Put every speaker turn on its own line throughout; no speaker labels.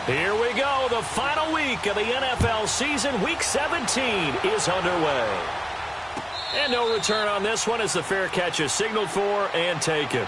Here we go. The final week of the NFL season. Week 17 is underway. And no return on this one as the fair catch is signaled for and taken.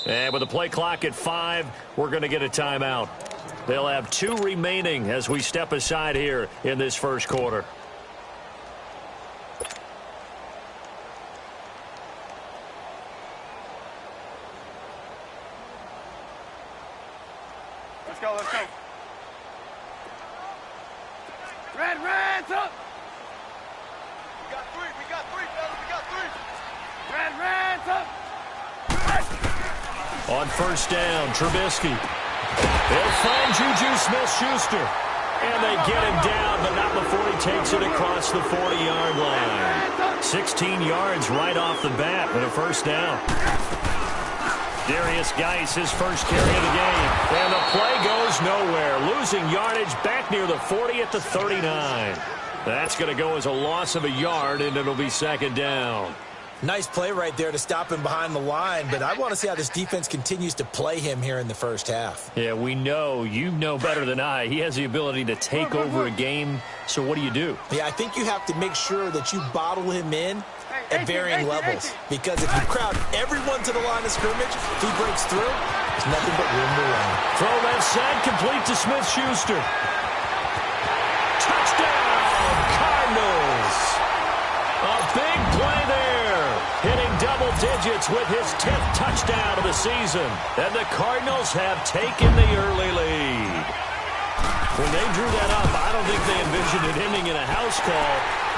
And with the play clock at 5, we're going to get a timeout. They'll have 2 remaining as we step aside here in this first quarter.
Let's go, let's go. Red's up! We got 3, fellas, we got 3. Red's up!
On first down, Trubisky. They'll find Juju Smith-Schuster. And they get him down, but not before he takes it across the 40-yard line. 16 yards right off the bat with a first down. Darius Geis, his first carry of the game. And the play goes nowhere. Losing yardage back near the 40 at the 39. That's going to go as a loss of a yard, and it'll be second down.
Nice play right there to stop him behind the line, but I want to see how this defense continues to play him here in the first half.
Yeah, we know. You know better than I. He has the ability to take over a game, so what do?
Yeah, I think you have to make sure that you bottle him in at varying levels, because if you crowd everyone to the line of scrimmage, if he breaks through, there's nothing but room to run.
Throw left side, complete to Smith-Schuster. Touchdown, Cardinals! A big play there, hitting double digits with his 10th touchdown of the season. And the Cardinals have taken the early lead. When they drew that up, I don't think they envisioned it ending in a house call,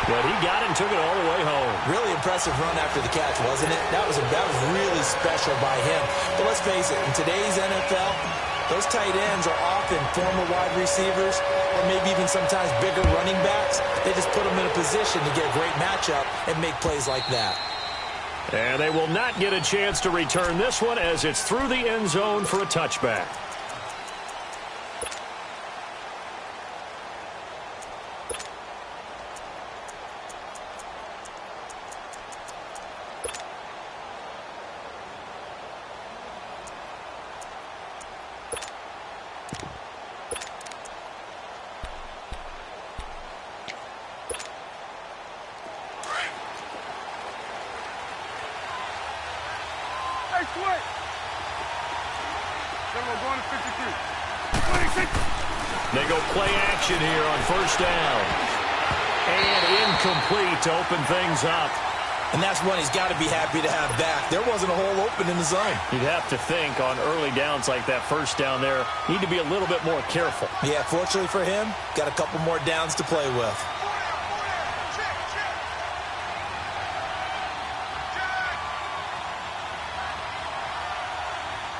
but he got it and took it all the way home.
Really impressive run after the catch, wasn't it? That was really special by him. But let's face it, in today's NFL, those tight ends are often former wide receivers or maybe even sometimes bigger running backs. They just put them in a position to get a great matchup and make plays like that.
And they will not get a chance to return this one as it's through the end zone for a touchback.
way. Then we're going to 53. 26.
They go play action here on first down. And incomplete to open things up.
And that's one he's got to be happy to have back. There wasn't a hole open in the zone.
You'd have to think on early downs like that first down there, need to be a little bit more careful.
Yeah, fortunately for him, got a couple more downs to play with.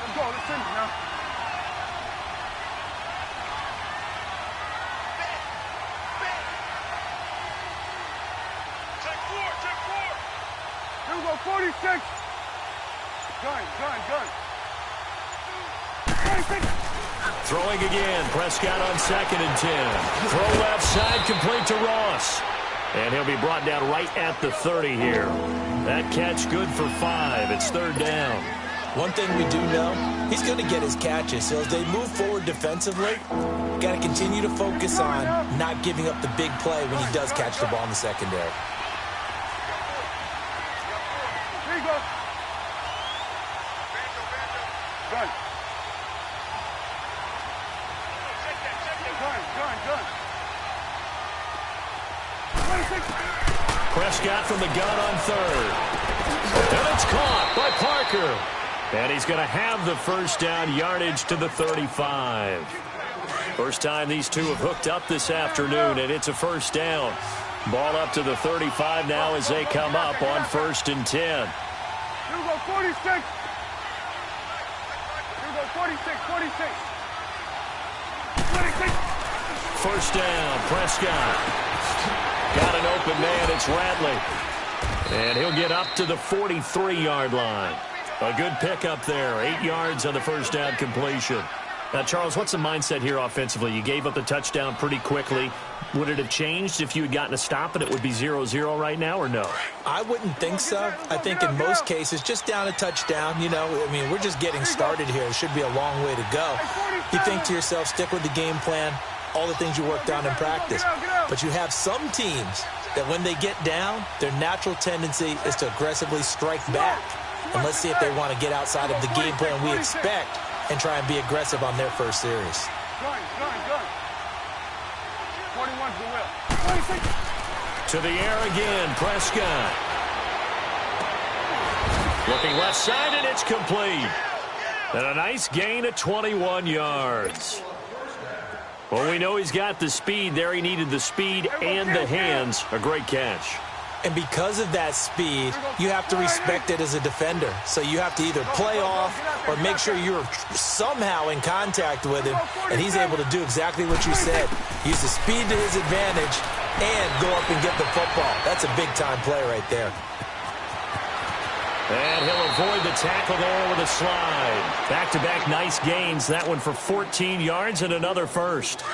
Let's go. Let's finish now. Here we go, 46. Gun. 26.
Throwing again. Prescott on 2nd and 10. Throw left side, complete to Ross. And he'll be brought down right at the 30 here. That catch good for 5. It's 3rd down.
One thing we do know, he's going to get his catches. So as they move forward defensively, got to continue to focus on not giving up the big play when he does catch the ball in the secondary.
Here you go. Gun. Gun. 26.
Prescott from the gun on 3rd. And it's caught by Parker. And he's going to have the first down, yardage to the 35. First time these two have hooked up this afternoon, and it's a first down. Ball up to the 35 now as they come up on 1st and 10.
Here we go, 46. Here we go, 46. 26.
First down, Prescott. Got an open man, it's Radley. And he'll get up to the 43-yard line. A good pickup there, 8 yards on the first down completion. Now, Charles, what's the mindset here offensively? You gave up the touchdown pretty quickly. Would it have changed if you had gotten a stop and it would be 0-0 right now, or no?
I wouldn't think so. I think in most cases, just down a touchdown, you know, I mean, we're just getting started here. It should be a long way to go. You think to yourself, stick with the game plan, all the things you worked on in practice. But you have some teams that when they get down, their natural tendency is to aggressively strike back. And let's see if they want to get outside of the game plan we expect and try and be aggressive on their first series.
Gun. 41's the whip. 26.
To the air again, Prescott. Looking left side, and it's complete. And a nice gain of 21 yards. Well, we know he's got the speed there. He needed the speed and the hands. A great catch.
And because of that speed, you have to respect it as a defender. So you have to either play off or make sure you're somehow in contact with him, and he's able to do exactly what you said. Use the speed to his advantage and go up and get the football. That's a big-time play right there.
And he'll avoid the tackle there with a slide. Back-to-back nice gains. That one for 14 yards and another first.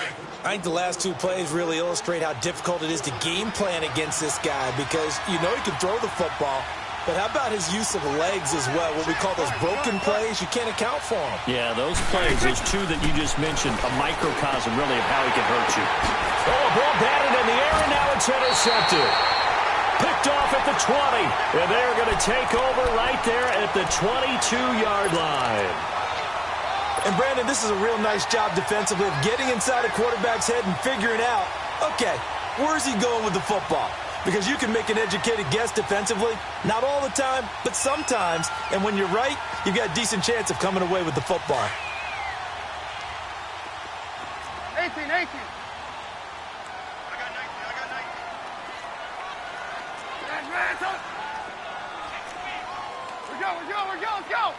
I think the last two plays really illustrate how difficult it is to game plan against this guy because you know he can throw the football, but how about his use of legs as well? What we call those broken plays, you can't account for them.
Yeah, those plays, those two that you just mentioned, a microcosm really of how he can hurt you. Oh, a ball batted in the air, and now it's intercepted. Picked off at the 20, and they're going to take over right there at the 22-yard line.
And, Brandon, this is a real nice job defensively of getting inside a quarterback's head and figuring out, okay, where's he going with the football? Because you can make an educated guess defensively, not all the time, but sometimes. And when you're right, you've got a decent chance of coming away with the football.
18. I got 19. Red, up. Let's go.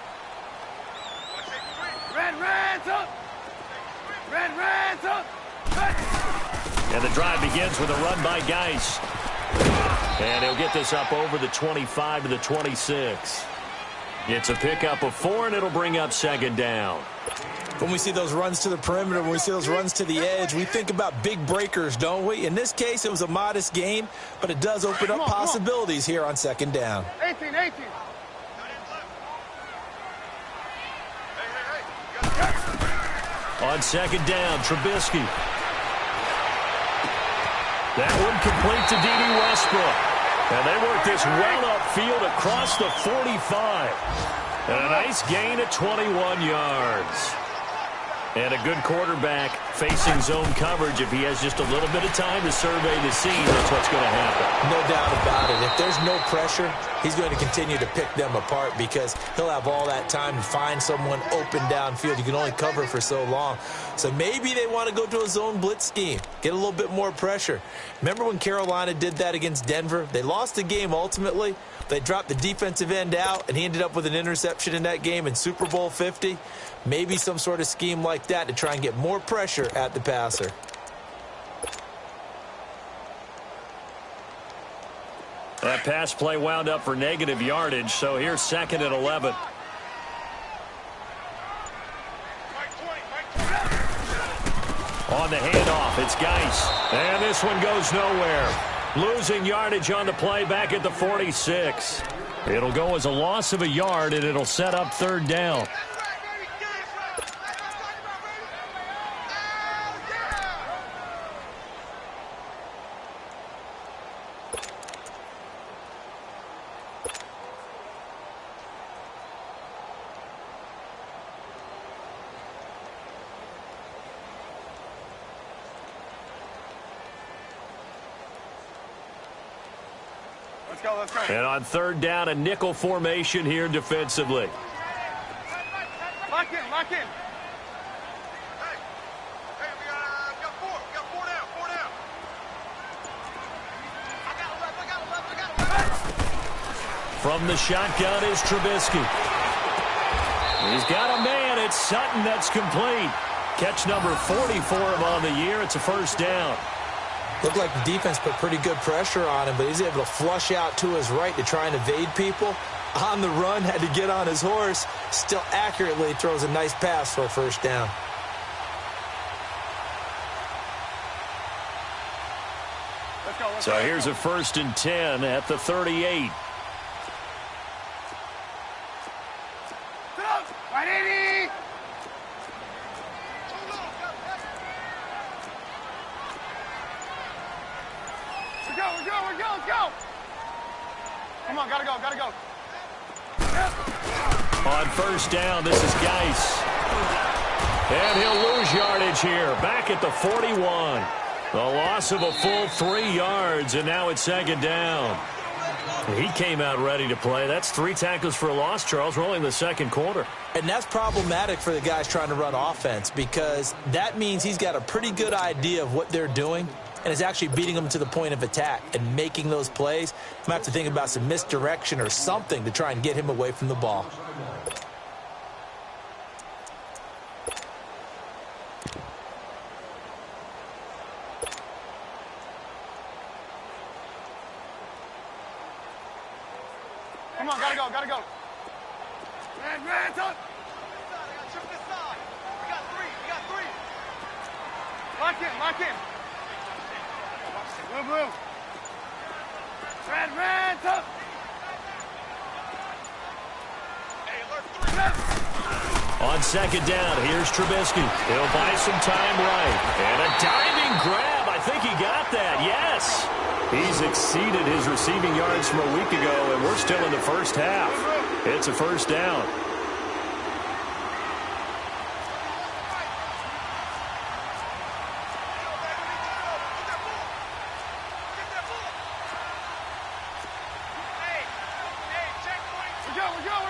Red's up. Red's up.
And the drive begins with a run by Geis. And he'll get this up over the 25 to the 26. It's a pickup of 4, and it'll bring up 2nd down.
When we see those runs to the perimeter, when we see those runs to the edge, we think about big breakers, don't we? In this case, it was a modest gain, but it does open up possibilities here on 2nd down.
18.
On 2nd down, Trubisky. That one complete to D.D. Westbrook. And they work this well upfield across the 45. And a nice gain of 21 yards. And a good quarterback facing zone coverage. If he has just a little bit of time to survey the scene, that's what's going to happen.
No doubt about it. If there's no pressure, he's going to continue to pick them apart because he'll have all that time to find someone open downfield. You can only cover for so long. So maybe they want to go to a zone blitz scheme, get a little bit more pressure. Remember when Carolina did that against Denver? They lost the game ultimately. They dropped the defensive end out, and he ended up with an interception in that game in Super Bowl 50. Maybe some sort of scheme like that to try and get more pressure at the passer.
That pass play wound up for negative yardage, so here's 2nd and 11. On the handoff, it's Geis. And this one goes nowhere. Losing yardage on the play back at the 46. It'll go as a loss of a yard, and it'll set up 3rd down.
Let's go.
And on 3rd down, a nickel formation here defensively.
Lock in. Hey, we got 4. We got 4 down. I got 11.
From the shotgun is Trubisky. He's got a man. It's Sutton that's complete. Catch number 40 for him on the year. It's a 1st down.
Looked like the defense put pretty good pressure on him, but he's able to flush out to his right to try and evade people. On the run, had to get on his horse. Still accurately throws a nice pass for a 1st down.
Let's
So here's a 1st and 10 at the 38.
Right in. We're go. Let's go. Come on, gotta go.
On 1st down, this is Geis. And he'll lose yardage here. Back at the 41. The loss of a full 3 yards, and now it's 2nd down. He came out ready to play. That's 3 tackles for a loss, Charles. We're only in the 2nd quarter.
And that's problematic for the guys trying to run offense because that means he's got a pretty good idea of what they're doing and is actually beating them to the point of attack and making those plays. You might have to think about some misdirection or something to try and get him away from the ball.
Come on, gotta go. Red, up. We got 3. Lock in. Blue. Red, up.
On 2nd down, here's Trubisky. He'll buy some time right. And a diving grab. I think he got that. Yes. He's exceeded his receiving yards from a week ago, and we're still in the 1st half. It's a 1st down.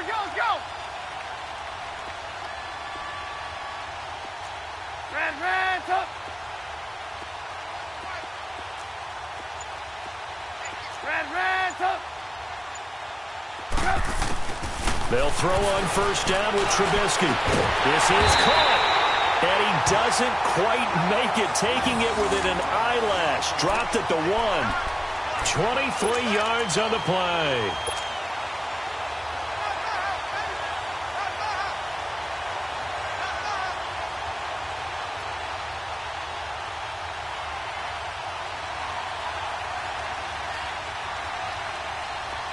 Let's go. Red, up. Red, up.
They'll throw on 1st down with Trubisky. This is caught. And he doesn't quite make it, taking it within an eyelash. Dropped at the 1. 23 yards on the play.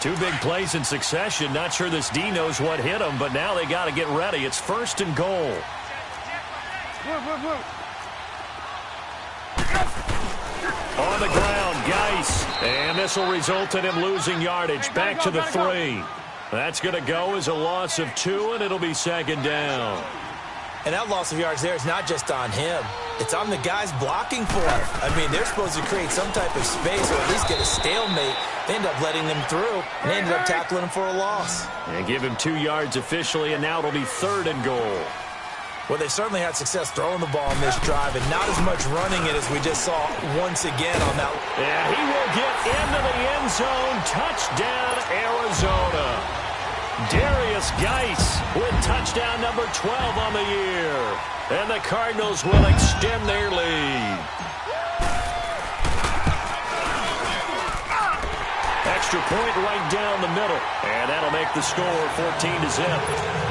Two big plays in succession. Not sure this D knows what hit him, but now they got to get ready. It's 1st and goal. On the ground, Geis. And this will result in him losing yardage. Back to the 3. That's going to go as a loss of 2, and it'll be second down.
And that loss of yards there is not just on him. It's on the guys blocking for him. I mean, they're supposed to create some type of space or at least get a stalemate. They end up letting them through, and they ended up tackling him for a loss.
And give him 2 yards officially, and now it'll be 3rd and goal.
Well, they certainly had success throwing the ball in this drive, and not as much running it as we just saw once again on that.
And he will get into the end zone. Touchdown, Arizona. Darius Geis with touchdown number 12 on the year. And the Cardinals will extend their lead. Extra point right down the middle. And that'll make the score 14-0.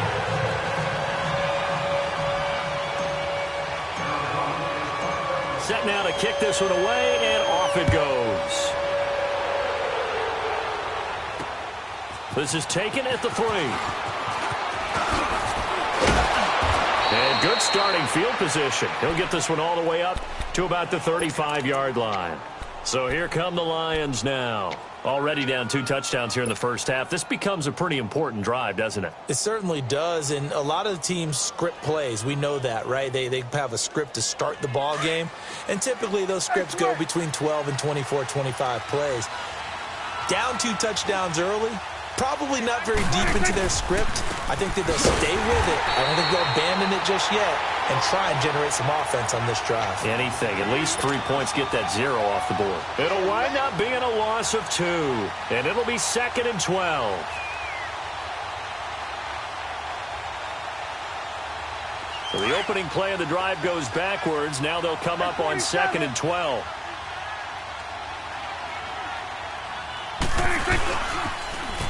Set now to kick this one away, and off it goes. This is taken at the 3. And good starting field position. He'll get this one all the way up to about the 35-yard line. So here come the Lions now. Already down 2 touchdowns here in the first half. This becomes a pretty important drive, doesn't it?
It certainly does, and a lot of the teams script plays. We know that, right? They have a script to start the ball game, and typically those scripts go between 12 and 24, 25 plays. Down 2 touchdowns early, probably not very deep into their script. I think that they'll stay with it. I don't think they'll abandon it just yet and try and generate some offense on this drive.
Anything. At least 3 points, get that 0 off the board. It'll wind up being a loss of 2, and it'll be 2nd and 12. So the opening play of the drive goes backwards. Now they'll come up on 2nd and 12.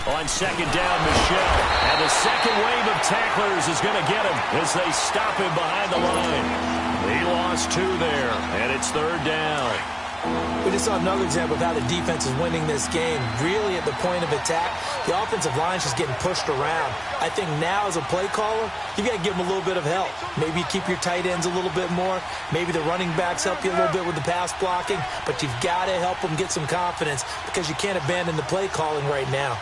On 2nd down, Michel. And the second wave of tacklers is going to get him as they stop him behind the line. He lost 2 there, and it's 3rd down.
We just saw another example of how the defense is winning this game. Really at the point of attack, the offensive line's just getting pushed around. I think now as a play caller, you've got to give them a little bit of help. Maybe you keep your tight ends a little bit more. Maybe the running backs help you a little bit with the pass blocking. But you've got to help them get some confidence because you can't abandon the play calling right now.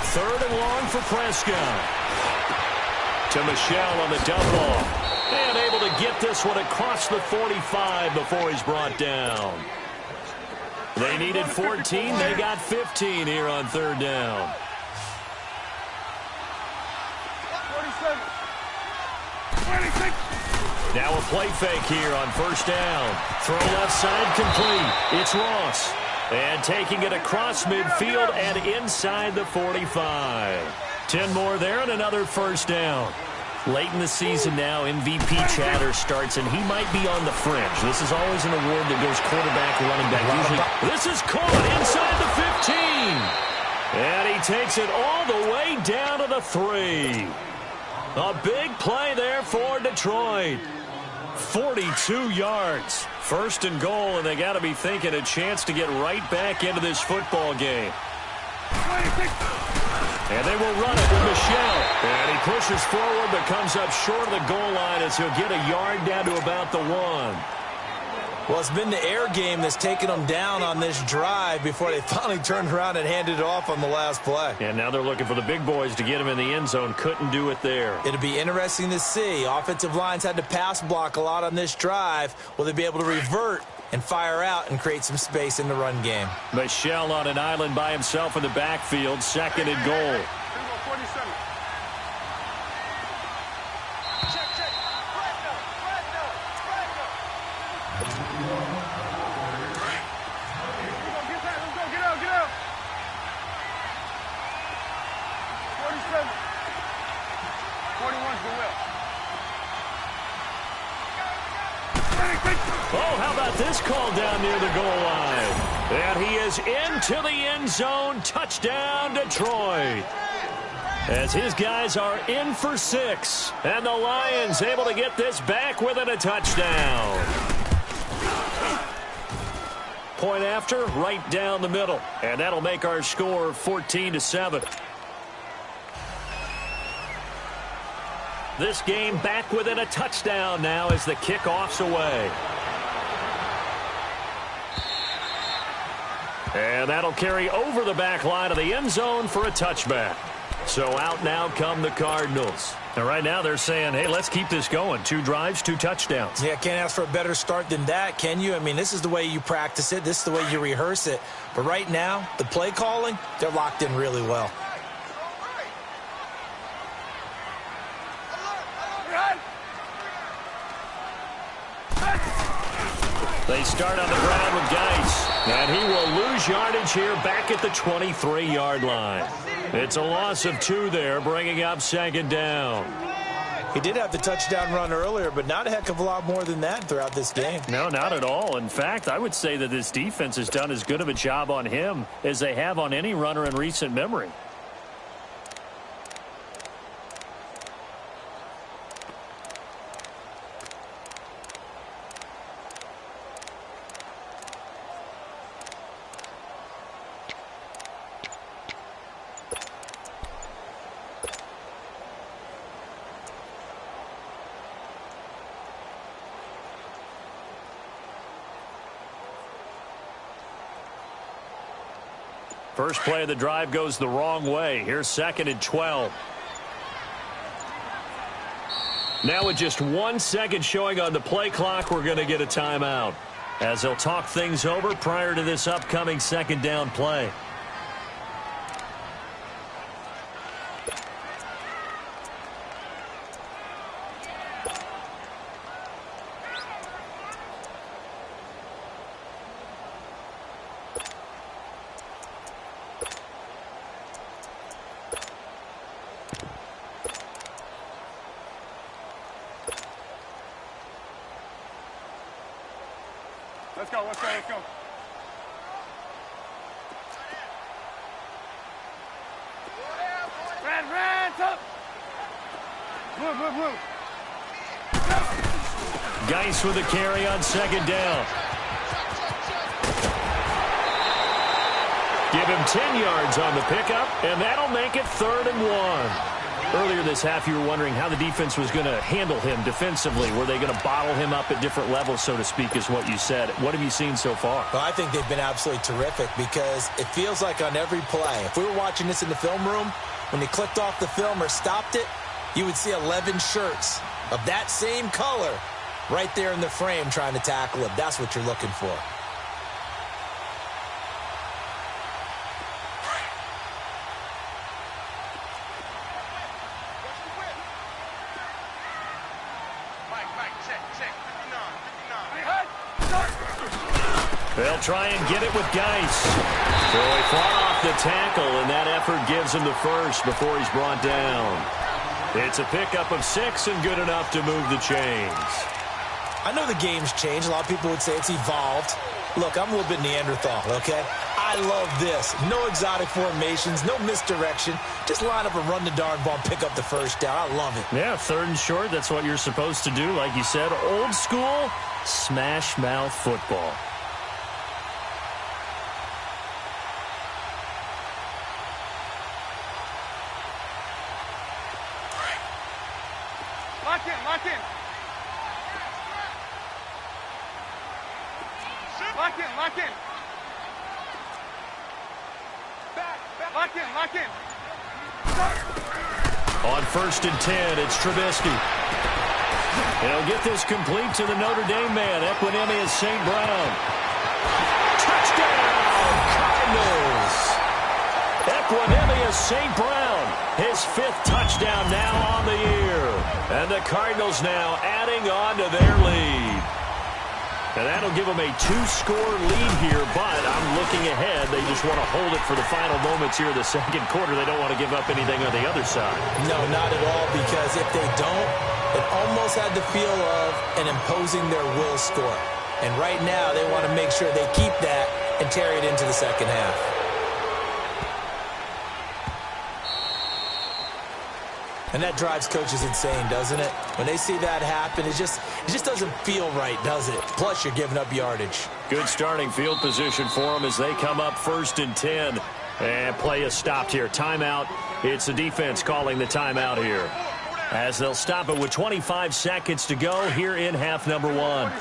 3rd and long for Prescott. To Michel on the dump off. And able to get this one across the 45 before he's brought down. They needed 14. They got 15 here on 3rd down.
26.
Now a play fake here on 1st down. Throw left side complete. It's Ross. And taking it across midfield and inside the 45. 10 more there and another 1st down. Late in the season now, MVP chatter starts, and he might be on the fringe. This is always an award that goes quarterback, running back. Usually, this is caught inside the 15. And he takes it all the way down to the 3. A big play there for Detroit. 42 yards. 1st and goal, and they got to be thinking a chance to get right back into this football game.
26.
And they will run it with Michel. And he pushes forward but comes up short of the goal line as he'll get a yard down to about the 1.
Well, it's been the air game that's taken them down on this drive before they finally turned around and handed it off on the last play.
And now they're looking for the big boys to get him in the end zone. Couldn't do it there.
It'll be interesting to see. Offensive lines had to pass block a lot on this drive. Will they be able to revert and fire out and create some space in the run game?
Michel on an island by himself in the backfield. 2nd and goal.
47.
Oh, how about this call down near the goal line? And he is into the end zone. Touchdown, Detroit. As his guys are in for 6. And the Lions able to get this back within a touchdown. Point after, right down the middle. And that'll make our score 14-7. This game back within a touchdown now as the kickoff's away. And that'll carry over the back line of the end zone for a touchback. So out now come the Cardinals. And right now they're saying, hey, let's keep this going. 2 drives, 2 touchdowns.
Yeah, can't ask for a better start than that, can you? I mean, this is the way you practice it. This is the way you rehearse it. But right now, the play calling, they're locked in really well.
They start on the ground with Geis. And he will lose yardage here back at the 23-yard line. It's a loss of 2 there, bringing up 2nd down.
He did have the touchdown run earlier, but not a heck of a lot more than that throughout this game.
No, not at all. In fact, I would say that this defense has done as good of a job on him as they have on any runner in recent memory. First play of the drive goes the wrong way. Here's 2nd and 12. Now with just 1 second showing on the play clock, we're going to get a timeout as they'll talk things over prior to this upcoming 2nd down play.
Let's go, let's go, let's go. Ran, up. Move.
Geis with a carry on 2nd down. Give him 10 yards on the pickup, and that'll make it 3rd and 1. Earlier this half, you were wondering how the defense was going to handle him defensively. Were they going to bottle him up at different levels, so to speak, is what you said. What have you seen so far?
Well, I think they've been absolutely terrific because it feels like on every play, if we were watching this in the film room, when they clicked off the film or stopped it, you would see 11 shirts of that same color right there in the frame trying to tackle him. That's what you're looking for.
They'll try and get it with Geis. So he fought off the tackle, and that effort gives him the first before he's brought down. It's a pickup of 6 and good enough to move the chains.
I know the game's changed. A lot of people would say it's evolved. Look, I'm a little bit Neanderthal, okay? I love this. No exotic formations, no misdirection. Just line up and run the darn ball, pick up the first down. I love it.
Yeah, 3rd and short, that's what you're supposed to do. Like you said, old school, smash mouth football.
Lock in. Lock in.
On 1st and 10, it's Trubisky. He'll get this complete to the Notre Dame man, Equinemius St. Brown. Touchdown, Cardinals! Equinemius St. Brown, his 5th touchdown now on the year. And the Cardinals now adding on to their lead. And that'll give them a 2-score lead here, but I'm looking ahead. They just want to hold it for the final moments here of the 2nd quarter. They don't want to give up anything on the other side.
No, not at all, because if they don't, it almost had the feel of an imposing their will score. And right now, they want to make sure they keep that and carry it into the 2nd half. And that drives coaches insane, doesn't it? When they see that happen, it just doesn't feel right, does it? Plus, you're giving up yardage.
Good starting field position for them as they come up 1st and 10. And play is stopped here. Timeout. It's the defense calling the timeout here. As they'll stop it with 25 seconds to go here in half number 1.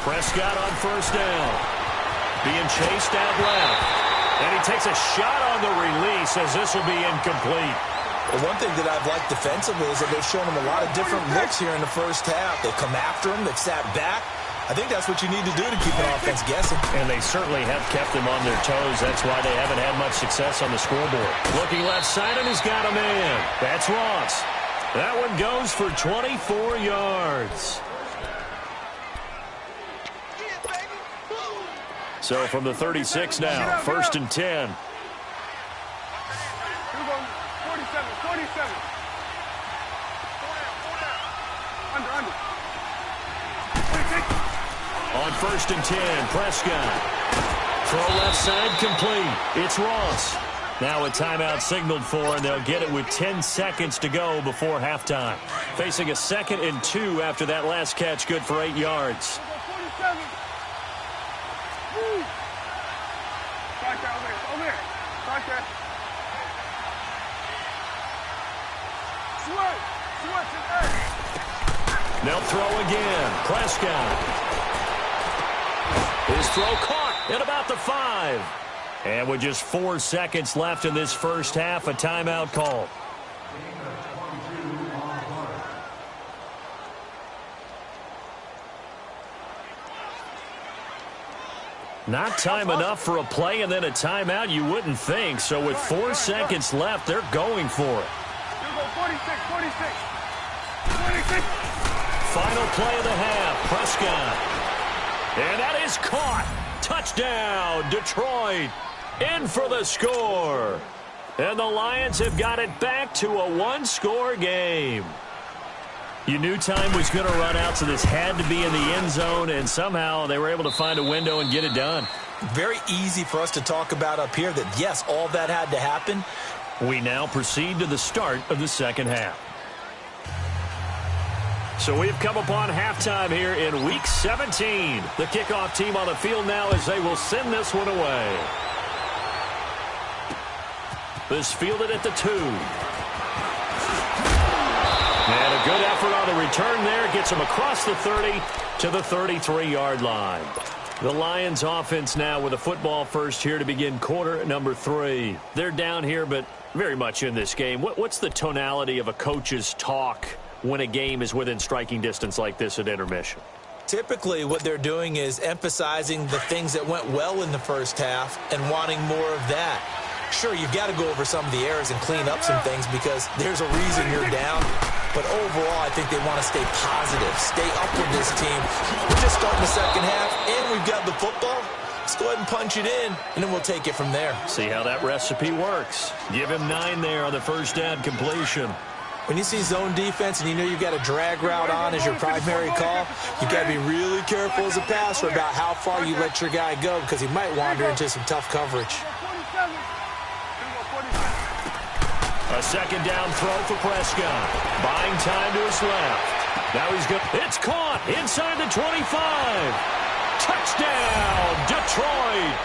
Prescott on first down. Being chased out left. And he takes a shot on the release as this will be incomplete.
Well, one thing that I've liked defensively is that they've shown him a lot of different looks here in the first half. They've come after him. They've sat back. I think that's what you need to do to keep an offense guessing.
And they certainly have kept them on their toes. That's why they haven't had much success on the scoreboard. Looking left side, and he's got a man. That's Ross. That one goes for 24 yards. So from the 36 now, first and 10.
47. Under.
On first and 10, Prescott. Throw left side complete. It's Ross. Now a timeout signaled for, and they'll get it with 10 seconds to go before halftime. Facing a 2nd and 2 after that last catch, good for 8 yards. They'll throw again. Prescott. His throw caught at about the 5. And with just 4 seconds left in this first half, a timeout call. Not time enough for a play and then a timeout, you wouldn't think. So with 4 seconds left, they're going for it.
46.
Final play of the half, Prescott. And that is caught. Touchdown, Detroit. In for the score. And the Lions have got it back to a 1-score game. You knew time was going to run out, so this had to be in the end zone, and somehow they were able to find a window and get it done.
Very easy for us to talk about up here that, yes, all that had to happen.
We now proceed to the start of the second half. So we've come upon halftime here in Week 17. The kickoff team on the field now as they will send this one away. This fielded at the 2. And a good effort on the return there. Gets him across the 30 to the 33-yard line. The Lions offense now with a football first here to begin quarter number 3. They're down here, but very much in this game. What's the tonality of a coach's talk when a game is within striking distance like this at intermission?
Typically, what they're doing is emphasizing the things that went well in the first half and wanting more of that. Sure, you've got to go over some of the errors and clean up some things because there's a reason you're down. But overall, I think they want to stay positive, stay up with this team. We're just starting the second half, and we've got the football. Let's go ahead and punch it in, and then we'll take it from there.
See how that recipe works. Give him 9 there on the first down completion.
When you see zone defense and you know you've got a drag route on as your primary call, you've got to be really careful as a passer about how far you let your guy go because he might wander into some tough coverage.
A second down throw for Prescott. Buying time to his left. Now he's good. It's caught inside the 25. Touchdown, Detroit.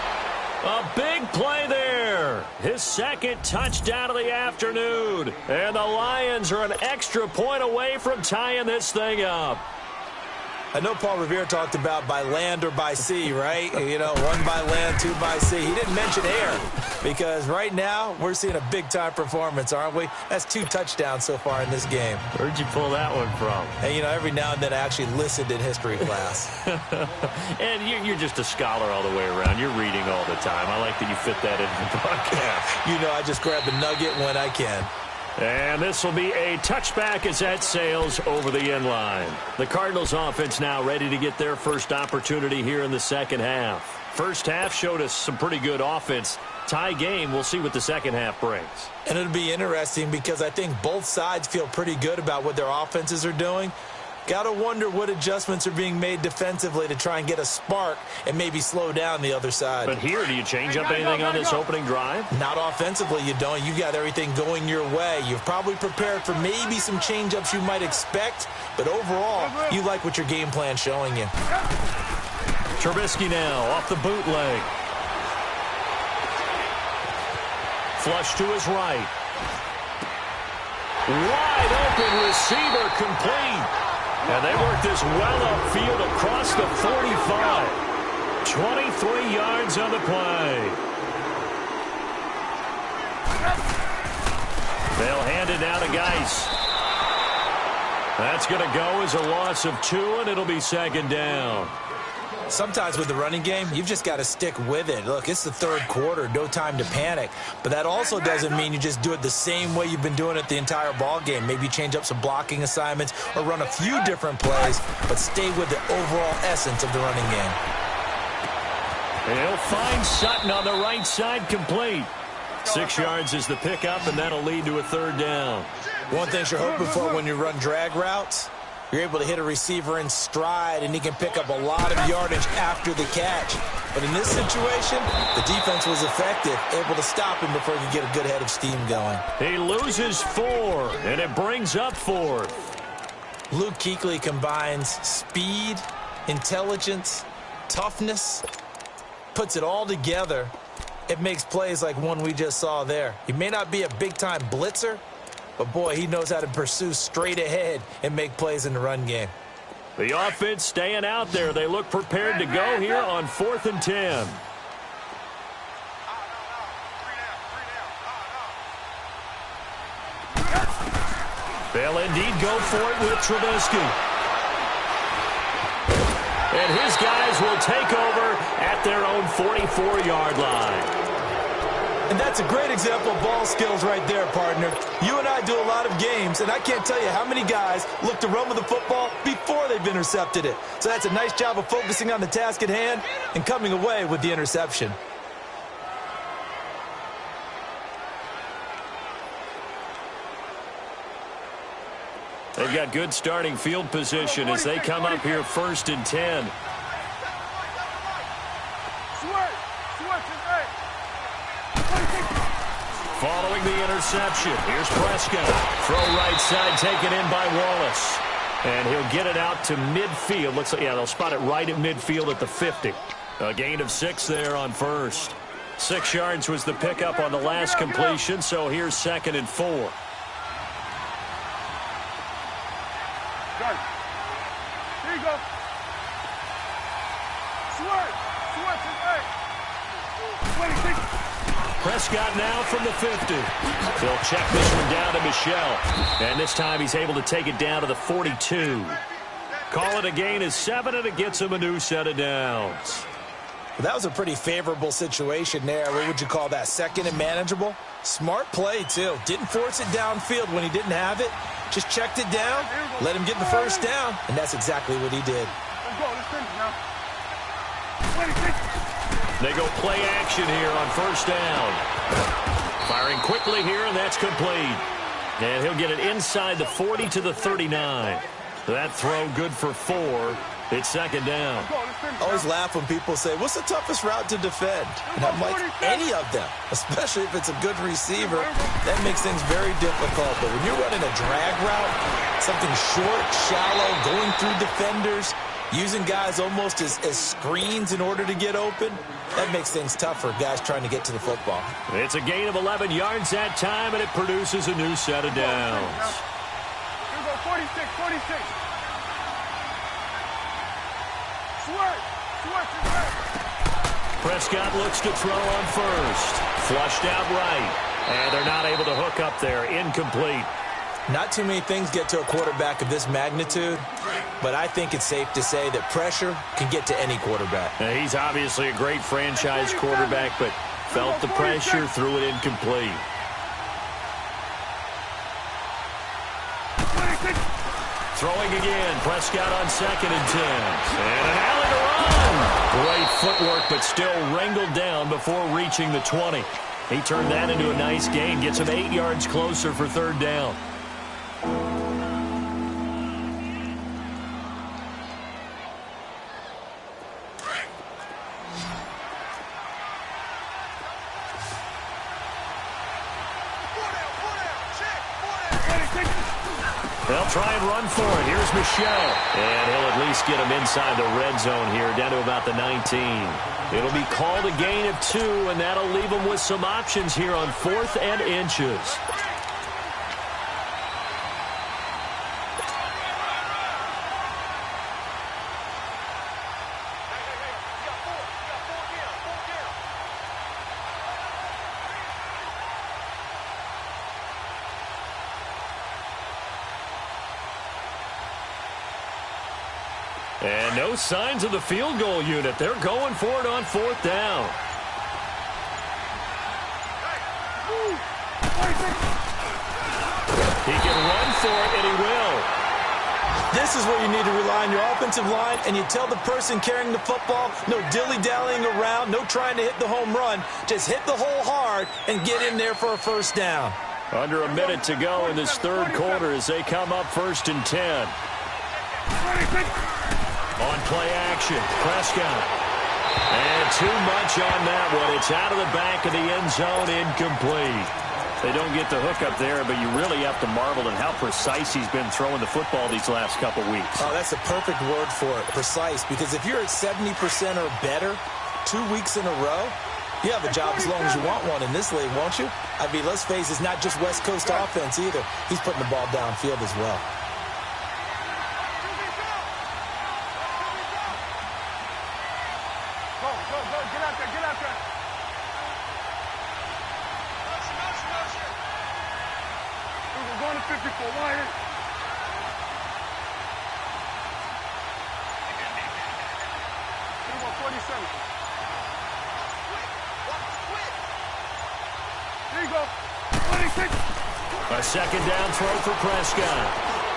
A big play there. His second touchdown of the afternoon. And the Lions are an extra point away from tying this thing up.
I know Paul Revere talked about by land or by sea, right? You know, 1 by land, 2 by sea. He didn't mention air because right now we're seeing a big-time performance, aren't we? That's 2 touchdowns so far in this game.
Where'd you pull that one from?
And, you know, every now and then I actually listened in history class.
And you're just a scholar all the way around. You're reading all the time. I like that you fit that into the broadcast.
You know, I just grab a nugget when I can.
And this will be a touchback as that sails over the end line. The Cardinals offense now ready to get their first opportunity here in the second half. First half showed us some pretty good offense. Tie game, we'll see what the second half brings.
And it'll be interesting because I think both sides feel pretty good about what their offenses are doing. Got to wonder what adjustments are being made defensively to try and get a spark and maybe slow down the other side.
But here, do you change up anything on this opening drive?
Not offensively, you don't. You got everything going your way. You've probably prepared for maybe some change-ups you might expect, but overall, you like what your game plan's showing you.
Trubisky now off the bootleg. Flush to his right. Wide open receiver complete. And they work this well upfield across the 45. 23 yards on the play. They'll hand it down to Geis. That's going to go as a loss of 2, and it'll be second down.
Sometimes with the running game, you've just got to stick with it. Look, it's the third quarter, no time to panic. But that also doesn't mean you just do it the same way you've been doing it the entire ball game. Maybe change up some blocking assignments or run a few different plays, but stay with the overall essence of the running game.
And he'll find Sutton on the right side, complete. 6 yards is the pickup, and that'll lead to a third down.
One thing you're hoping for when you run drag routes, you're able to hit a receiver in stride, and he can pick up a lot of yardage after the catch. But in this situation, the defense was effective, able to stop him before he could get a good head of steam going.
He loses 4, and it brings up 4th.
Luke Kuechly combines speed, intelligence, toughness, puts it all together. It makes plays like one we just saw there. He may not be a big-time blitzer, but, boy, he knows how to pursue straight ahead and make plays in the run game.
The offense staying out there. They look prepared to go here on 4th and 10. They'll indeed go for it with Trubisky. And his guys will take over at their own 44-yard line.
And that's a great example of ball skills right there, partner. You and I do a lot of games, and I can't tell you how many guys look to run with the football before they've intercepted it. So that's a nice job of focusing on the task at hand and coming away with the interception.
They've got good starting field position as they come up here 1st and 10. Following the interception, here's Prescott. Throw right side, taken in by Wallace. And he'll get it out to midfield. Looks like, yeah, they'll spot it right at midfield at the 50. A gain of 6 there on first. 6 yards was the pickup on the last completion, so here's 2nd and 4.
Here you go. Swerve. Swerve to the 26.
Prescott now from the 50. They'll check this one down to Michelle. And this time he's able to take it down to the 42. Call it a gain of 7, and it gets him a new set of downs.
Well, that was a pretty favorable situation there. What would you call that? 2nd and manageable? Smart play, too. Didn't force it downfield when he didn't have it. Just checked it down, let him get the first down, and that's exactly what he did.
Let's go. Let's finish now. 26.
They go play action here on 1st down. Firing quickly here, and that's complete. And he'll get it inside the 40 to the 39. That throw good for 4. It's 2nd down.
I always laugh when people say, what's the toughest route to defend? And I'm like, any of them, especially if it's a good receiver. That makes things very difficult. But when you're running a drag route, something short, shallow, going through defenders, using guys almost as screens in order to get open, that makes things tough for guys trying to get to the football.
It's a gain of 11 yards that time, and it produces a new set of downs.
Here we go. 46. 46.
Prescott looks to throw on first. Flushed out right. And they're not able to hook up there. Incomplete.
Not too many things get to a quarterback of this magnitude, but I think it's safe to say that pressure can get to any quarterback.
Now, he's obviously a great franchise quarterback, but felt the pressure, threw it incomplete. Throwing again, Prescott on 2nd and 10. And an alley to run. Great footwork, but still wrangled down before reaching the 20. He turned that into a nice gain, gets him 8 yards closer for 3rd down. They'll try and run for it. Here's Michelle. And he'll at least get him inside the red zone here, down to about the 19. It'll be called a gain of 2, and that'll leave him with some options here on 4th and inches. And no signs of the field goal unit. They're going for it on 4th down. He can run for it, and he will.
This is where you need to rely on your offensive line, and you tell the person carrying the football, no dilly-dallying around, no trying to hit the home run. Just hit the hole hard and get in there for a 1st down.
Under a minute to go in this 3rd quarter as they come up 1st and 10. On play action, Prescott. And too much on that one. It's out of the back of the end zone, incomplete. They don't get the hook up there, but you really have to marvel at how precise he's been throwing the football these last couple weeks.
Oh, that's a perfect word for it, precise, because if you're at 70% or better 2 weeks in a row, you have a job as long as you want one in this league, won't you? I mean, let's face it, it's not just West Coast offense either. He's putting the ball downfield as well.
Get out there. We're going to 54. Wyatt. We're going 47. There you go. 26.
A 2nd down throw for Prescott.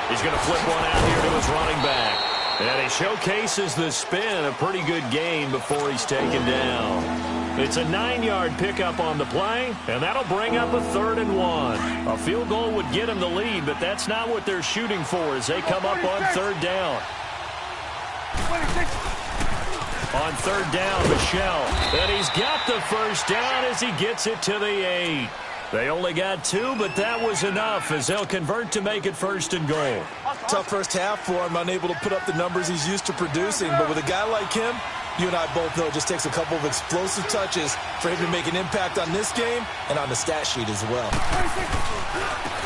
He's going to flip one out here to his running back. And he showcases the spin, a pretty good gain before he's taken down. It's a 9-yard pickup on the play, and that'll bring up a 3rd and 1. A field goal would get him the lead, but that's not what they're shooting for as they come up on 3rd down.
26.
On 3rd down, Michelle. And he's got the 1st down as he gets it to the 8. They only got 2, but that was enough as they'll convert to make it 1st and goal.
Tough first half for him, unable to put up the numbers he's used to producing. But with a guy like him, you and I both know it just takes a couple of explosive touches for him to make an impact on this game and on the stat sheet as well.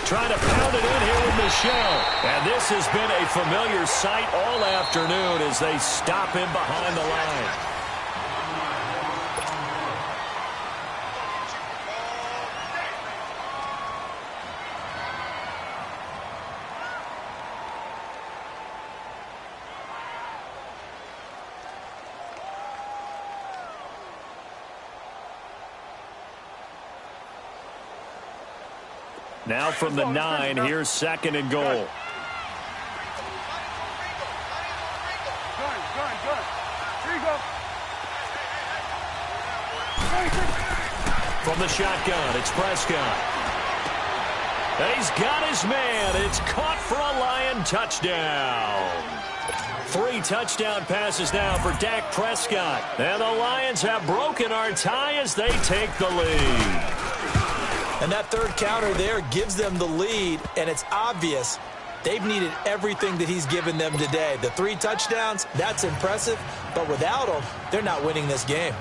Trying to pound it in here with Michelle. And this has been a familiar sight all afternoon as they stop him behind the line. Now from the 9, here's 2nd and goal.
Good. Here you go.
From the shotgun, it's Prescott. And he's got his man. It's caught for a Lion touchdown. 3 touchdown passes now for Dak Prescott. And the Lions have broken our tie as they take the lead.
And that 3rd counter there gives them the lead, and it's obvious they've needed everything that he's given them today. The 3 touchdowns, that's impressive, but without them, they're not winning this game.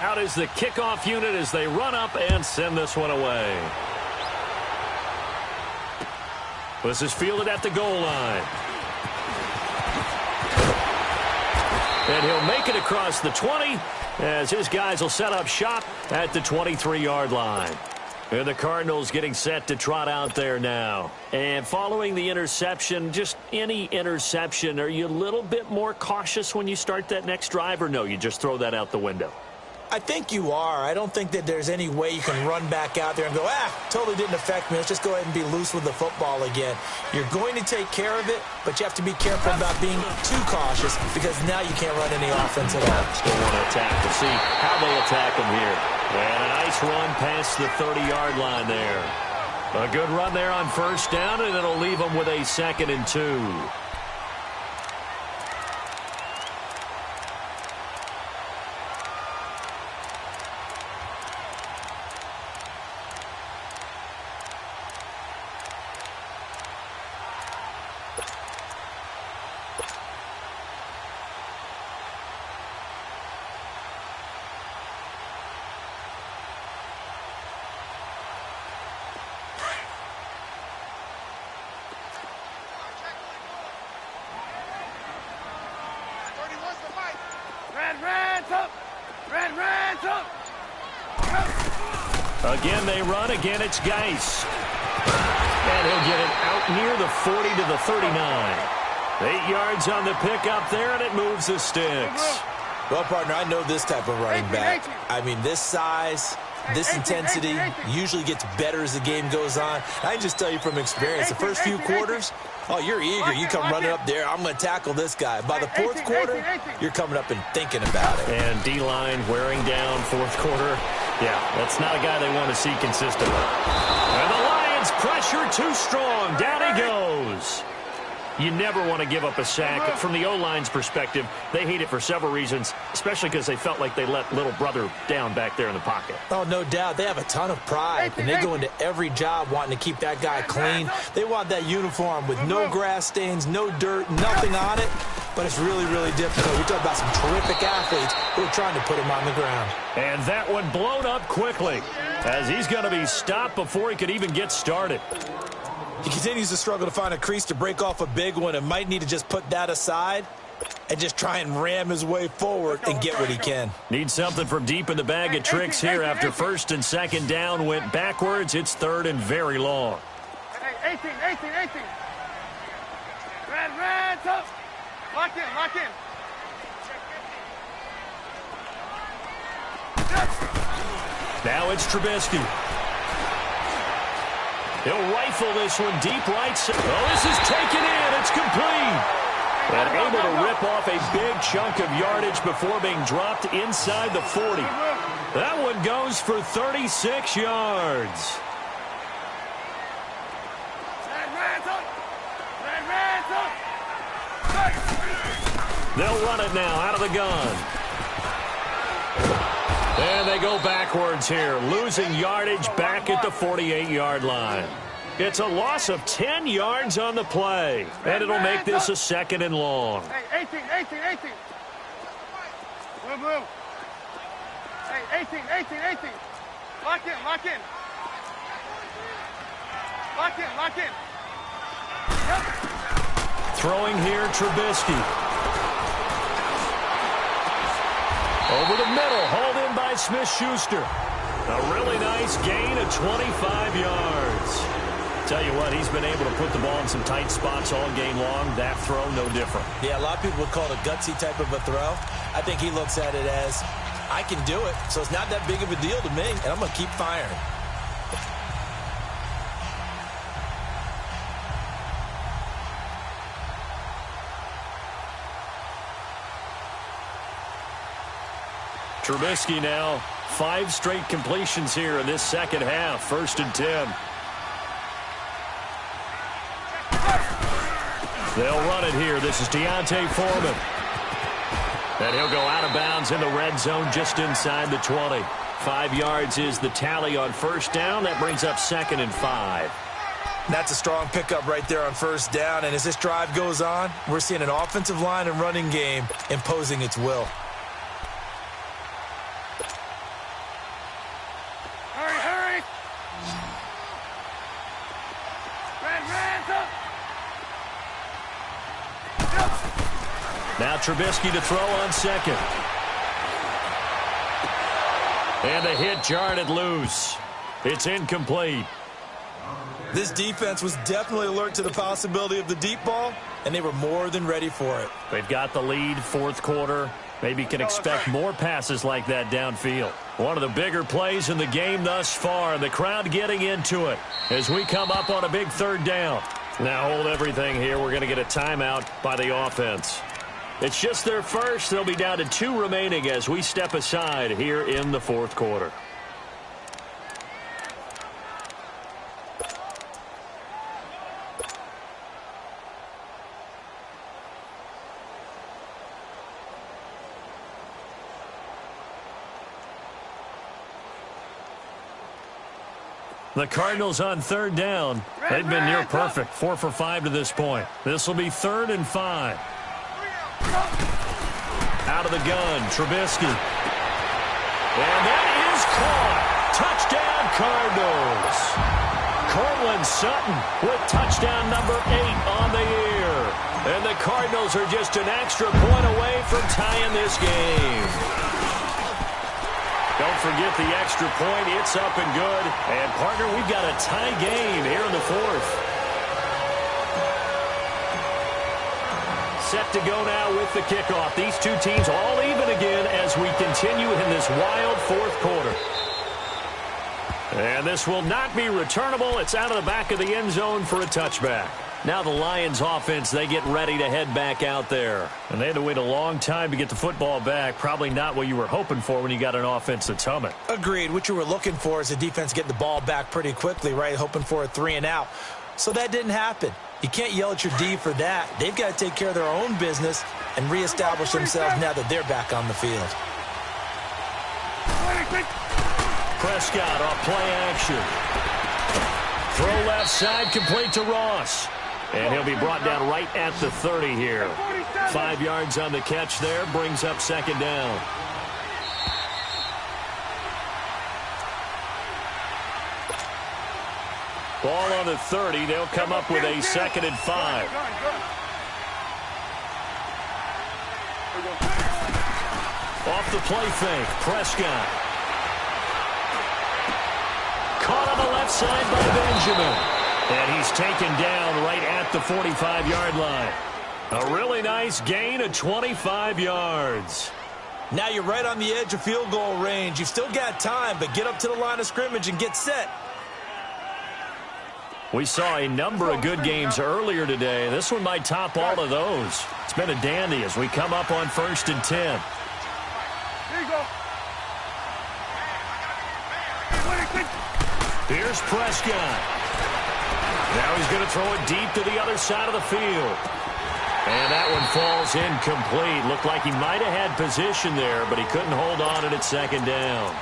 Out is the kickoff unit as they run up and send this one away. This is fielded at the goal line. And he'll make it across the 20 as his guys will set up shop at the 23-yard line. And the Cardinals getting set to trot out there now. And following the interception, just any interception, are you a little bit more cautious when you start that next drive, or no, you just throw that out the window?
I think you are. I don't think that there's any way you can run back out there and go, totally didn't affect me. Let's just go ahead and be loose with the football again. You're going to take care of it, but you have to be careful about being too cautious because now you can't run any offense at all.
Still want to attack. We'll see how they attack him here. And a nice run past the 30-yard line there. A good run there on 1st down, and it'll leave them with a 2nd and 2. Again, they run. Again, it's Geis. And he'll get it out near the 40 to the 39. 8 yards on the pickup there, and it moves the sticks.
Well, partner, I know this type of running back. I mean, this size, this intensity usually gets better as the game goes on. I can just tell you from experience, the first few quarters, oh, you're eager. You come running up there, I'm going to tackle this guy. By the fourth quarter, you're coming up and thinking about it.
And D-line wearing down fourth quarter. Yeah, that's not a guy they want to see consistently. And the Lions pressure too strong. Down he goes. You never want to give up a sack. From the O-line's perspective, they hate it for several reasons, especially because they felt like they let little brother down back there in the pocket.
Oh, no doubt. They have a ton of pride, and they go into every job wanting to keep that guy clean. They want that uniform with no grass stains, no dirt, nothing on it. But it's really, really difficult. We're talking about some terrific athletes who are trying to put him on the ground.
And that one blown up quickly, as he's going to be stopped before he could even get started.
He continues to struggle to find a crease to break off a big one and might need to just put that aside and just try and ram his way forward and get what he can.
Needs something from deep in the bag of tricks here after first and second down went backwards. It's third and very long.
18. Red, up. Lock in.
Now it's Trubisky. He'll rifle this one deep right. Oh, this is taken in. It's complete. And able to rip off a big chunk of yardage before being dropped inside the 40. That one goes for 36 yards. They'll run it now out of the gun. And they go backwards here, losing yardage back at the 48-yard line. It's a loss of 10 yards on the play, and it'll make this a second and long.
Hey, 18. Blue. Hey, 18. Lock in. Yep.
Throwing here, Trubisky. Over the middle, hauled in by Smith-Schuster. A really nice gain of 25 yards. Tell you what, he's been able to put the ball in some tight spots all game long. That throw, no different.
Yeah, a lot of people would call it a gutsy type of a throw. I think he looks at it as, I can do it, so it's not that big of a deal to me, and I'm going to keep firing.
Trubisky now, 5 straight completions here in this second half. 1st and 10. They'll run it here. This is Deontay Foreman. And he'll go out of bounds in the red zone just inside the 20. 5 yards is the tally on first down. That brings up 2nd and 5.
That's a strong pickup right there on first down. And as this drive goes on, we're seeing an offensive line and running game imposing its will.
Hurry. Red, up.
Now Trubisky to throw on second. And the hit jarred it loose. It's incomplete.
This defense was definitely alert to the possibility of the deep ball, and they were more than ready for it.
They've got the lead, 4th quarter. Maybe can expect more passes like that downfield. One of the bigger plays in the game thus far, and the crowd getting into it as we come up on a big 3rd down. Now hold everything here. We're going to get a timeout by the offense. It's just their first. They'll be down to 2 remaining as we step aside here in the 4th quarter. The Cardinals on 3rd down. They've been near perfect. 4 for 5 to this point. This will be 3rd and 5. Out of the gun, Trubisky. And that is caught. Touchdown, Cardinals. Cortland Sutton with touchdown number 8 on the year. And the Cardinals are just an extra point away from tying this game. forget the extra point. It's up and good. And, partner, we've got a tie game here in the fourth. Set to go now with the kickoff. These two teams all even again as we continue in this wild fourth quarter. And this will not be returnable. It's out of the back of the end zone for a touchback. Now the Lions offense, they get ready to head back out there. And they had to wait a long time to get the football back. Probably not what you were hoping for when you got an offense that's humming.
Agreed. What you were looking for is the defense getting the ball back pretty quickly, right? Hoping for a 3-and-out. So that didn't happen. You can't yell at your D for that. They've got to take care of their own business and reestablish themselves now that they're back on the field.
Prescott off play action. Throw left side, complete to Ross. And he'll be brought down right at the 30 here. 5 yards on the catch there, brings up second down. Ball on the 30. They'll come up with a 2nd and 5. Off the play fake, Prescott. Caught on the left side by Benjamin. And he's taken down right at the 45-yard line. A really nice gain of 25 yards.
Now you're right on the edge of field goal range. You've still got time, but get up to the line of scrimmage and get set.
We saw a number of good games earlier today. This one might top all of those. It's been a dandy as we come up on 1st and 10.
Here you go.
Here's Prescott. Now he's going to throw it deep to the other side of the field. And that one falls incomplete. Looked like he might have had position there, but he couldn't hold on at 2nd down.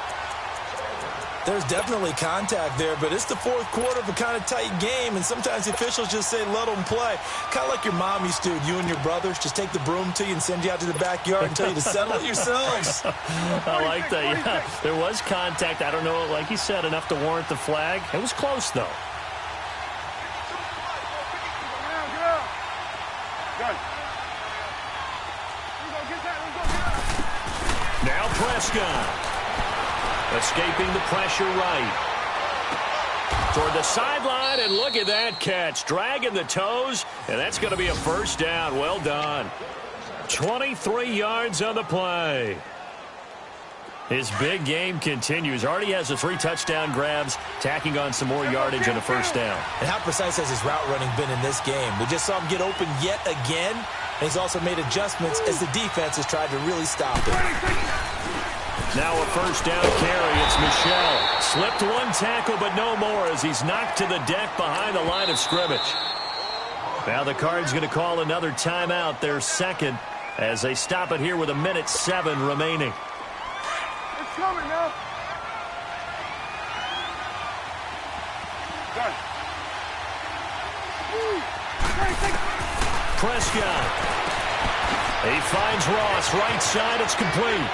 There's definitely contact there, but it's the fourth quarter of a kind of tight game, and sometimes the officials just say, let them play. Kind of like your mom used to, you and your brothers, just take the broom to you and send you out to the backyard and tell you to settle it yourselves.
I like that, yeah. There was contact. I don't know, like you said, enough to warrant the flag. It was close, though. Now Prescott. Escaping the pressure right. Toward the sideline, and look at that catch. Dragging the toes, and that's going to be a first down. Well done. 23 yards on the play. His big game continues. Already has the 3 touchdown grabs, tacking on some more yardage and a first down.
And how precise has his route running been in this game? We just saw him get open yet again, and he's also made adjustments as the defense has tried to really stop him.
Now a first down carry. It's Michel. Slipped one tackle, but no more as he's knocked to the deck behind the line of scrimmage. Now the Cards going to call another timeout, their second, as they stop it here with 1:07 remaining.
It's coming now. Done.
Prescott. He finds Ross. Right side. It's complete.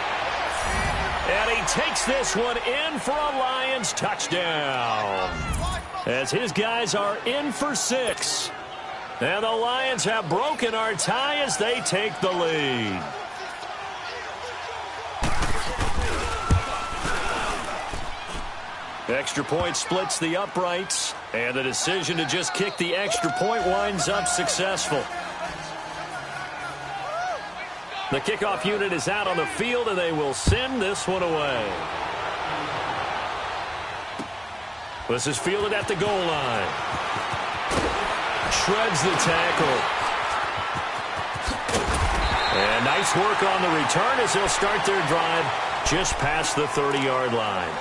And he takes this one in for a Lions touchdown. As his guys are in for 6. And the Lions have broken our tie as they take the lead. Extra point splits the uprights. And the decision to just kick the extra point winds up successful. The kickoff unit is out on the field, and they will send this one away. This is fielded at the goal line. Shreds the tackle. And nice work on the return as they'll start their drive just past the 30-yard line.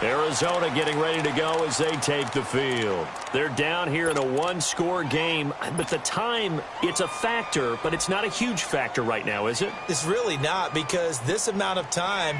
Arizona getting ready to go as they take the field. They're down here in a 1-score game, but the time, it's a factor, but it's not a huge factor right now, is it?
It's really not, because this amount of time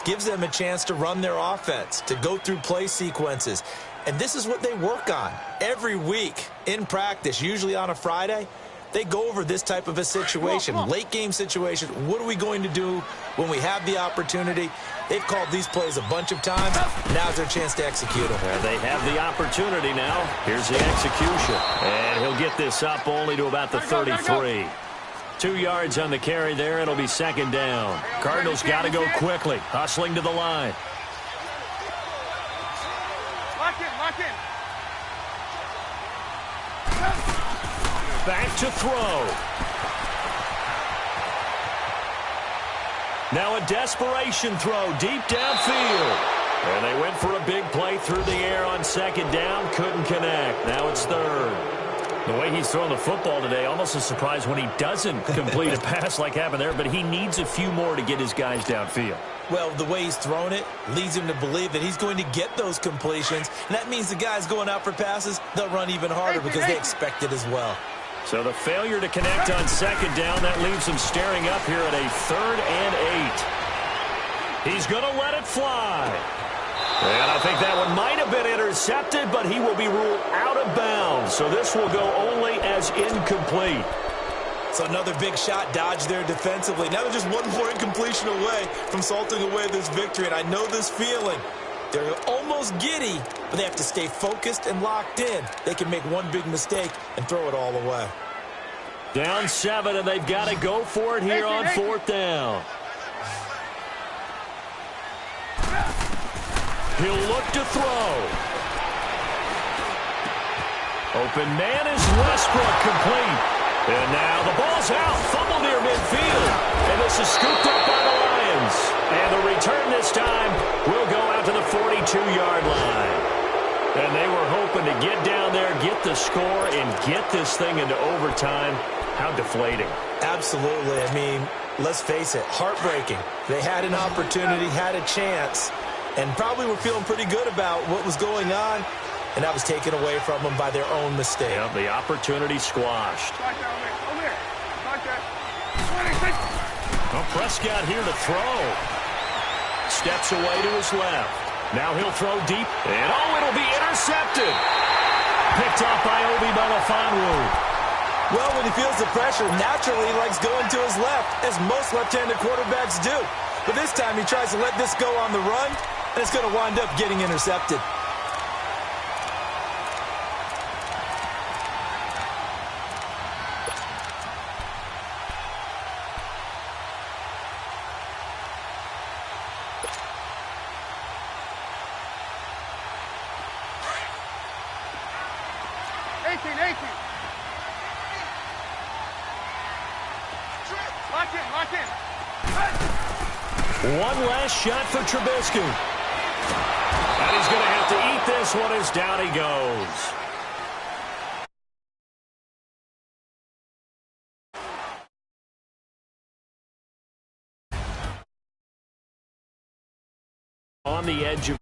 gives them a chance to run their offense, to go through play sequences. And this is what they work on every week in practice, usually on a Friday. They go over this type of a situation, late game situation. What are we going to do when we have the opportunity? They've called these plays a bunch of times. Now's their chance to execute them.
And they have the opportunity now. Here's the execution. And he'll get this up only to about the 33. 2 yards on the carry there. It'll be second down. Cardinals got to go quickly, hustling to the line.
Lock in.
Back to throw. Now a desperation throw deep downfield. And they went for a big play through the air on second down. Couldn't connect. Now it's third. The way he's throwing the football today, almost a surprise when he doesn't complete a pass like happened there, but he needs a few more to get his guys downfield.
Well, the way he's thrown it leads him to believe that he's going to get those completions, and that means the guys going out for passes, they'll run even harder because they expect it as well.
So the failure to connect on second down, that leaves him staring up here at a 3rd and 8. He's going to let it fly. And I think that one might have been intercepted, but he will be ruled out of bounds. So this will go only as incomplete.
So another big shot dodged there defensively. Now they're just one more incompletion away from salting away this victory. And I know this feeling. They're almost giddy, but they have to stay focused and locked in. They can make one big mistake and throw it all away.
Down 7, and they've got to go for it here on 4th down. He'll look to throw. Open man is Westbrook, complete. And now the ball's out. Fumble near midfield. And this is scooped up by the Lions. And the return this time will go out to the 42-yard line. And they were hoping to get down there, get the score, and get this thing into overtime. How deflating.
Absolutely. I mean, let's face it, heartbreaking. They had an opportunity, had a chance, and probably were feeling pretty good about what was going on, and that was taken away from them by their own mistake.
Yep, the opportunity squashed.
Over there. Lock that. 26.
Well, Prescott here to throw. Steps away to his left. Now he'll throw deep. And, it'll be intercepted. Picked off by Obi Melifonwu.
Well, when he feels the pressure, naturally he likes going to his left, as most left-handed quarterbacks do. But this time he tries to let this go on the run, and it's going to wind up getting intercepted.
Lock in.
One last shot for Trubisky. And he's going to have to eat this one as down he goes. On the edge of